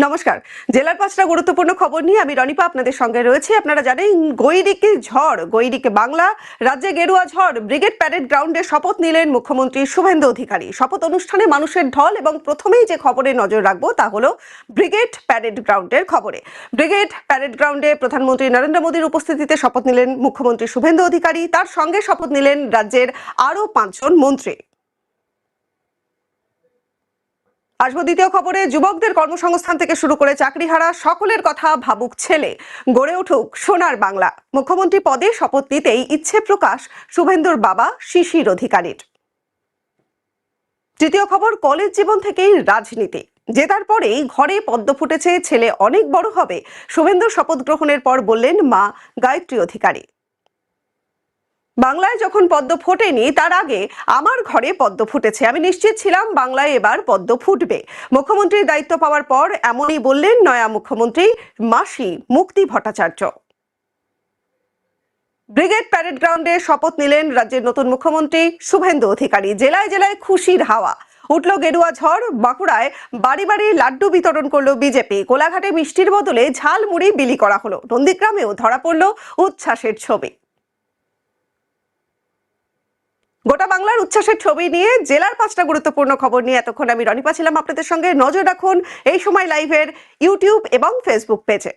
নমস্কার। জেলার ৫টা গুরুত্বপূর্ণ খবর নিয়ে আমি রনিপা আপনাদের সঙ্গে রয়েছি। আপনারা জানেন গৈরিকে ঝড়, গৈরিকে বাংলা, রাজ্যে গেরুয়া ঝড়। ব্রিগেড প্যারেড গ্রাউন্ডে শপথ নিলেন মুখ্যমন্ত্রী শুভেন্দু অধিকারী। শপথ অনুষ্ঠানে মানুষের ঢল এবং প্রথমেই যে খবরে নজর রাখবো তা হলো ব্রিগেড প্যারেড গ্রাউন্ডের খবরে। ব্রিগেড প্যারেড গ্রাউন্ডে প্রধানমন্ত্রী নরেন্দ্র মোদীর উপস্থিতিতে শপথ নিলেন মুখ্যমন্ত্রী শুভেন্দু অধিকারী। তার সঙ্গে শপথ নিলেন রাজ্যের আরও ৫ জন মন্ত্রী। আসবো দ্বিতীয় খবরে। যুবকদের কর্মসংস্থান থেকে শুরু করে চাকরিহারা সকলের কথা ভাবুক ছেলে, গড়ে উঠুক সোনার বাংলা। মুখ্যমন্ত্রী পদে শপথ নিতেই ইচ্ছে প্রকাশ শুভেন্দুর বাবা শিশির অধিকারীর। তৃতীয় খবর, কলেজ জীবন থেকেই রাজনীতি। জেতার পরেই ঘরে পদ্ম ফুটেছে, ছেলে অনেক বড় হবে। শুভেন্দুর শপথ গ্রহণের পর বললেন মা গায়ত্রী অধিকারী। বাংলায় যখন পদ্ম ফোটেনি তার আগে আমার ঘরে পদ্ম ফুটেছে, আমি নিশ্চিত ছিলাম বাংলায় এবার পদ্ম ফুটবে। মুখ্যমন্ত্রীর দায়িত্ব পাওয়ার পর এমনই বললেন নয়া মুখ্যমন্ত্রী মাসি মুক্তি ভট্টাচার্য। ব্রিগেড প্যারেড গ্রাউন্ডে শপথ নিলেন রাজ্যের নতুন মুখ্যমন্ত্রী শুভেন্দু অধিকারী। জেলায় জেলায় খুশির হাওয়া, উঠল গেরুয়া ঝড়। বাঁকুড়ায় বাড়ি বাড়ি লাড্ডু বিতরণ করলো বিজেপি। কোলাঘাটে মিষ্টির বদলে ঝালমুড়ি বিলি করা হলো। নন্দীগ্রামেও ধরা পড়ল উচ্ছ্বাসের ছবি। গোটা বাংলার উচ্ছ্বাসের ছবি নিয়ে জেলার ৫টা গুরুত্বপূর্ণ খবর নিয়ে এতক্ষণ আমি রনিপা ছিলাম আপনাদের সঙ্গে। নজর রাখুন এই সময় লাইভের ইউটিউব এবং ফেসবুক পেজে।